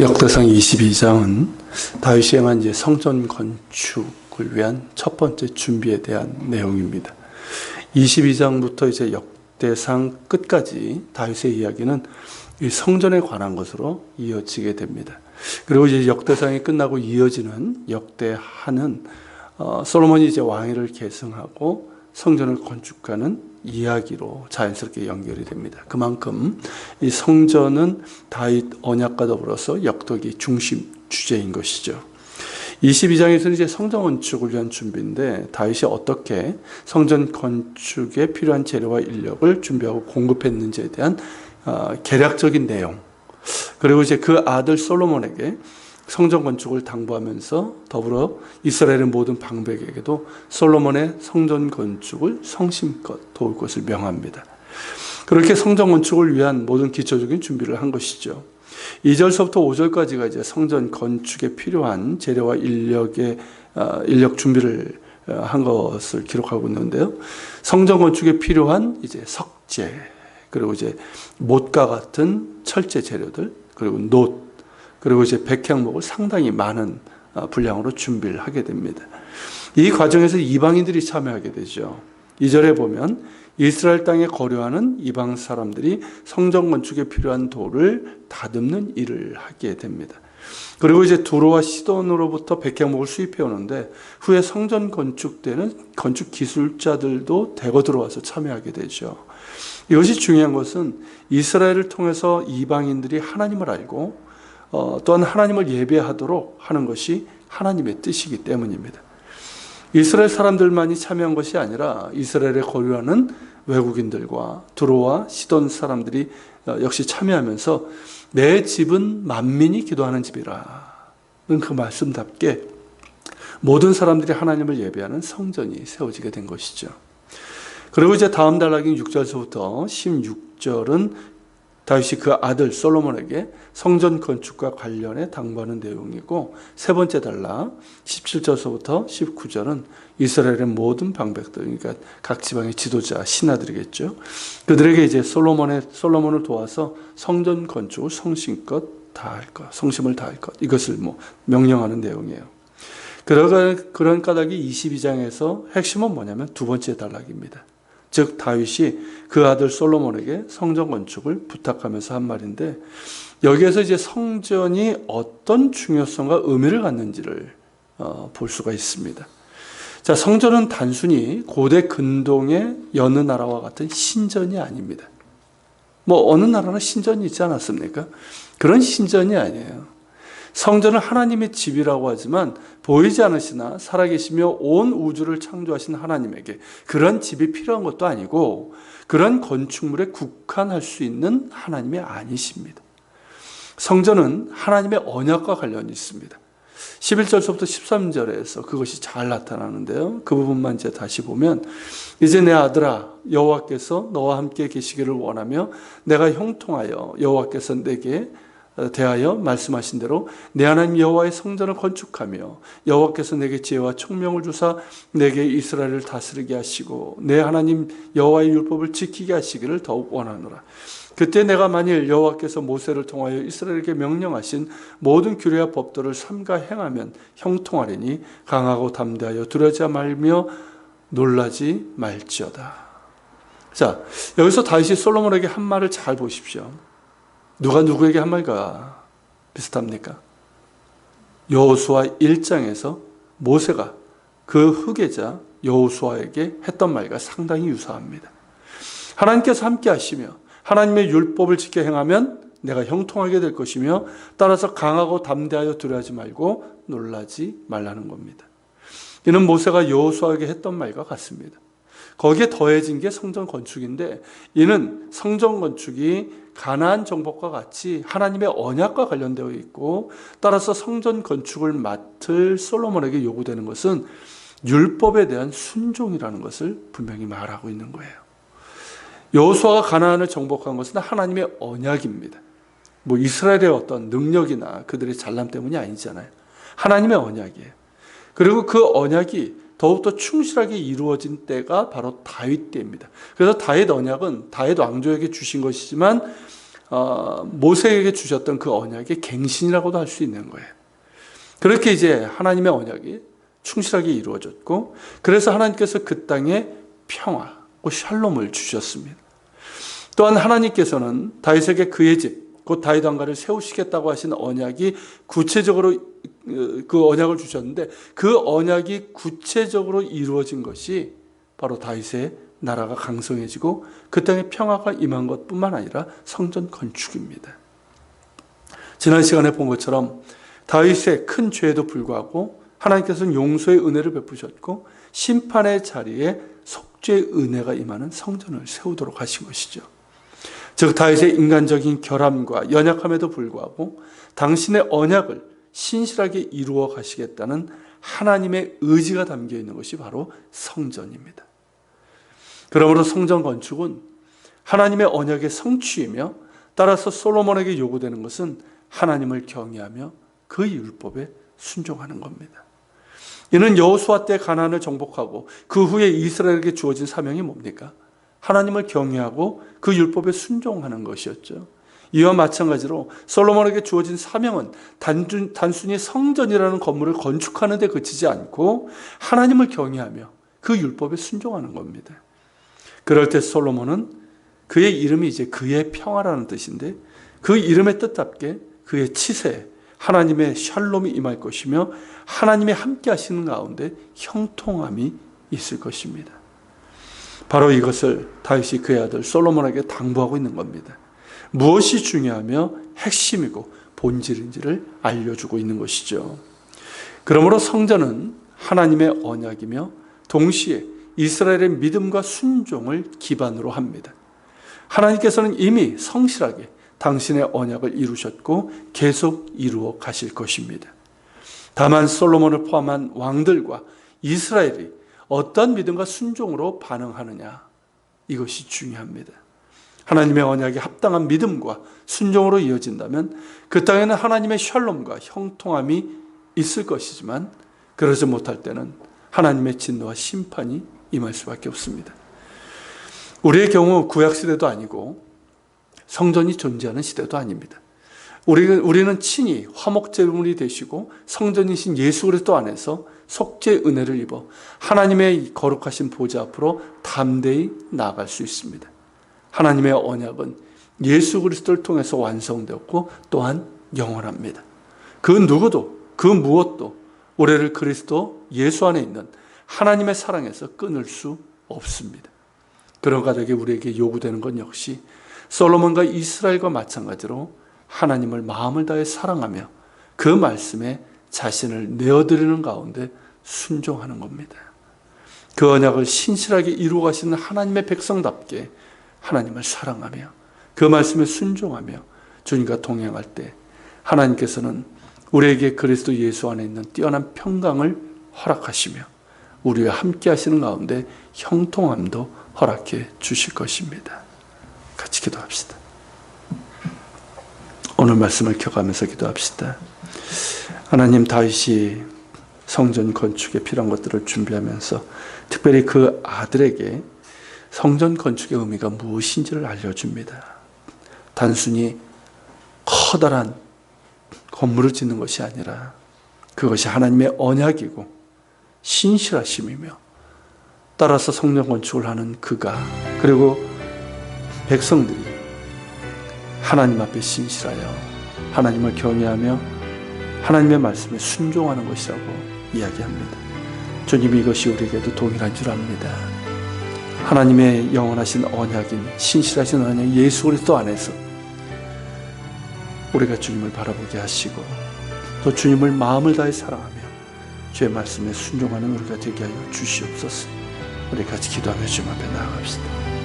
역대상 22장은 다윗이 행한 이제 성전 건축을 위한 첫 번째 준비에 대한 내용입니다. 22장부터 이제 역대상 끝까지 다윗의 이야기는 이 성전에 관한 것으로 이어지게 됩니다. 그리고 이제 역대상이 끝나고 이어지는 역대하는 솔로몬이 이제 왕위를 계승하고 성전을 건축하는 이야기로 자연스럽게 연결이 됩니다. 그만큼 이 성전은 다윗 언약과 더불어서 역독의 중심 주제인 것이죠. 22장에서는 이제 성전 건축을 위한 준비인데 다윗이 어떻게 성전 건축에 필요한 재료와 인력을 준비하고 공급했는지에 대한 개략적인 내용, 그리고 이제 그 아들 솔로몬에게 성전 건축을 당부하면서 더불어 이스라엘의 모든 방백에게도 솔로몬의 성전 건축을 성심껏 도울 것을 명합니다. 그렇게 성전 건축을 위한 모든 기초적인 준비를 한 것이죠. 2절서부터 5절까지가 이제 성전 건축에 필요한 재료와 인력 준비를 한 것을 기록하고 있는데요. 성전 건축에 필요한 이제 석재, 그리고 이제 못과 같은 철제 재료들, 그리고 놋, 그리고 이제 백향목을 상당히 많은 분량으로 준비를 하게 됩니다. 이 과정에서 이방인들이 참여하게 되죠. 2절에 보면 이스라엘 땅에 거류하는 이방 사람들이 성전 건축에 필요한 돌을 다듬는 일을 하게 됩니다. 그리고 이제 두로와 시돈으로부터 백향목을 수입해 오는데 후에 성전 건축되는 건축 기술자들도 대거 들어와서 참여하게 되죠. 이것이 중요한 것은 이스라엘을 통해서 이방인들이 하나님을 알고 또한 하나님을 예배하도록 하는 것이 하나님의 뜻이기 때문입니다. 이스라엘 사람들만이 참여한 것이 아니라 이스라엘에 거류하는 외국인들과 두로와 시돈 사람들이 역시 참여하면서 내 집은 만민이 기도하는 집이라는 그 말씀답게 모든 사람들이 하나님을 예배하는 성전이 세워지게 된 것이죠. 그리고 이제 다음 단락인 6절서부터 16절은 다윗이 그 아들 솔로몬에게 성전 건축과 관련해 당부하는 내용이고, 세 번째 단락 17절서부터 19절은 이스라엘의 모든 방백들, 그러니까 각 지방의 지도자, 신하들이겠죠. 그들에게 이제 솔로몬을 도와서 성전 건축을 성심껏 다할 것, 성심을 다할 것, 이것을 명령하는 내용이에요. 그런 까닭이 22장에서 핵심은 뭐냐면 두 번째 단락입니다. 즉 다윗이 그 아들 솔로몬에게 성전 건축을 부탁하면서 한 말인데, 여기에서 이제 성전이 어떤 중요성과 의미를 갖는지를 볼 수가 있습니다. 자, 성전은 단순히 고대 근동의 여느 나라와 같은 신전이 아닙니다. 어느 나라나 신전이 있지 않았습니까? 그런 신전이 아니에요. 성전은 하나님의 집이라고 하지만 보이지 않으시나 살아계시며 온 우주를 창조하신 하나님에게 그런 집이 필요한 것도 아니고 그런 건축물에 국한할 수 있는 하나님이 아니십니다. 성전은 하나님의 언약과 관련이 있습니다. 11절부터 13절에서 그것이 잘 나타나는데요. 그 부분만 이제 다시 보면, 이제 내 아들아 여호와께서 너와 함께 계시기를 원하며 내가 형통하여 여호와께서 내게 대하여 말씀하신 대로 내 하나님 여호와의 성전을 건축하며 여호와께서 내게 지혜와 총명을 주사 내게 이스라엘을 다스리게 하시고 내 하나님 여호와의 율법을 지키게 하시기를 더욱 원하노라. 그때 내가 만일 여호와께서 모세를 통하여 이스라엘에게 명령하신 모든 규례와 법도를 삼가 행하면 형통하리니 강하고 담대하여 두려워하지 말며 놀라지 말지어다. 자, 여기서 다윗이 솔로몬에게 한 말을 잘 보십시오. 누가 누구에게 한 말과 비슷합니까? 여호수아 1장에서 모세가 그 후계자 여호수아에게 했던 말과 상당히 유사합니다. 하나님께서 함께 하시며 하나님의 율법을 지켜 행하면 내가 형통하게 될 것이며 따라서 강하고 담대하여 두려워하지 말고 놀라지 말라는 겁니다. 이는 모세가 여호수아에게 했던 말과 같습니다. 거기에 더해진 게 성전 건축인데, 이는 성전 건축이 가나안 정복과 같이 하나님의 언약과 관련되어 있고, 따라서 성전 건축을 맡을 솔로몬에게 요구되는 것은 율법에 대한 순종이라는 것을 분명히 말하고 있는 거예요. 여호수아가 가나안을 정복한 것은 하나님의 언약입니다. 이스라엘의 어떤 능력이나 그들의 잘남 때문이 아니잖아요. 하나님의 언약이에요. 그리고 그 언약이 더욱더 충실하게 이루어진 때가 바로 다윗 때입니다. 그래서 다윗 언약은 다윗 왕조에게 주신 것이지만 모세에게 주셨던 그 언약의 갱신이라고도 할 수 있는 거예요. 그렇게 이제 하나님의 언약이 충실하게 이루어졌고, 그래서 하나님께서 그 땅에 평화고 샬롬을 주셨습니다. 또한 하나님께서는 다윗에게 그의 집, 곧 다윗 왕가를 세우시겠다고 하신 언약이 구체적으로 그 언약을 주셨는데, 그 언약이 구체적으로 이루어진 것이 바로 다윗의 나라가 강성해지고 그 땅에 평화가 임한 것뿐만 아니라 성전 건축입니다. 지난 시간에 본 것처럼 다윗의 큰 죄에도 불구하고 하나님께서는 용서의 은혜를 베푸셨고 심판의 자리에 속죄의 은혜가 임하는 성전을 세우도록 하신 것이죠. 즉 다윗의 인간적인 결함과 연약함에도 불구하고 당신의 언약을 신실하게 이루어 가시겠다는 하나님의 의지가 담겨 있는 것이 바로 성전입니다. 그러므로 성전 건축은 하나님의 언약의 성취이며, 따라서 솔로몬에게 요구되는 것은 하나님을 경외하며 그 율법에 순종하는 겁니다. 이는 여호수아 때 가나안을 정복하고 그 후에 이스라엘에게 주어진 사명이 뭡니까? 하나님을 경외하고 그 율법에 순종하는 것이었죠. 이와 마찬가지로 솔로몬에게 주어진 사명은 단순히 성전이라는 건물을 건축하는 데 그치지 않고 하나님을 경외하며 그 율법에 순종하는 겁니다. 그럴 때 솔로몬은, 그의 이름이 이제 그의 평화라는 뜻인데, 그 이름의 뜻답게 그의 치세에 하나님의 샬롬이 임할 것이며 하나님이 함께 하시는 가운데 형통함이 있을 것입니다. 바로 이것을 다윗이 그의 아들 솔로몬에게 당부하고 있는 겁니다. 무엇이 중요하며 핵심이고 본질인지를 알려주고 있는 것이죠. 그러므로 성전은 하나님의 언약이며 동시에 이스라엘의 믿음과 순종을 기반으로 합니다. 하나님께서는 이미 성실하게 당신의 언약을 이루셨고 계속 이루어 가실 것입니다. 다만 솔로몬을 포함한 왕들과 이스라엘이 어떤 믿음과 순종으로 반응하느냐, 이것이 중요합니다. 하나님의 언약이 합당한 믿음과 순종으로 이어진다면 그 땅에는 하나님의 샬롬과 형통함이 있을 것이지만, 그러지 못할 때는 하나님의 진노와 심판이 임할 수밖에 없습니다. 우리의 경우 구약시대도 아니고 성전이 존재하는 시대도 아닙니다. 우리는 친히 화목제물이 되시고 성전이신 예수 그리스도 안에서 속죄의 은혜를 입어 하나님의 거룩하신 보좌 앞으로 담대히 나아갈 수 있습니다. 하나님의 언약은 예수 그리스도를 통해서 완성되었고 또한 영원합니다. 그 누구도 그 무엇도 우리를 그리스도 예수 안에 있는 하나님의 사랑에서 끊을 수 없습니다. 그런 가닥에 우리에게 요구되는 건 역시 솔로몬과 이스라엘과 마찬가지로 하나님을 마음을 다해 사랑하며 그 말씀에 자신을 내어드리는 가운데 순종하는 겁니다. 그 언약을 신실하게 이루어 가시는 하나님의 백성답게 하나님을 사랑하며 그 말씀에 순종하며 주님과 동행할 때 하나님께서는 우리에게 그리스도 예수 안에 있는 뛰어난 평강을 허락하시며 우리와 함께 하시는 가운데 형통함도 허락해 주실 것입니다. 같이 기도합시다. 오늘 말씀을 켜가면서 기도합시다. 하나님, 다윗이 성전 건축에 필요한 것들을 준비하면서 특별히 그 아들에게 성전 건축의 의미가 무엇인지를 알려줍니다. 단순히 커다란 건물을 짓는 것이 아니라 그것이 하나님의 언약이고 신실하심이며, 따라서 성전 건축을 하는 그가 그리고 백성들이 하나님 앞에 신실하여 하나님을 경외하며 하나님의 말씀에 순종하는 것이라고 이야기합니다. 주님, 이것이 우리에게도 동일한 줄 압니다. 하나님의 영원하신 언약인 신실하신 언약 예수 그리스도 안에서 우리가 주님을 바라보게 하시고 또 주님을 마음을 다해 사랑하며 주의 말씀에 순종하는 우리가 되게 하여 주시옵소서. 우리 같이 기도하며 주님 앞에 나아갑시다.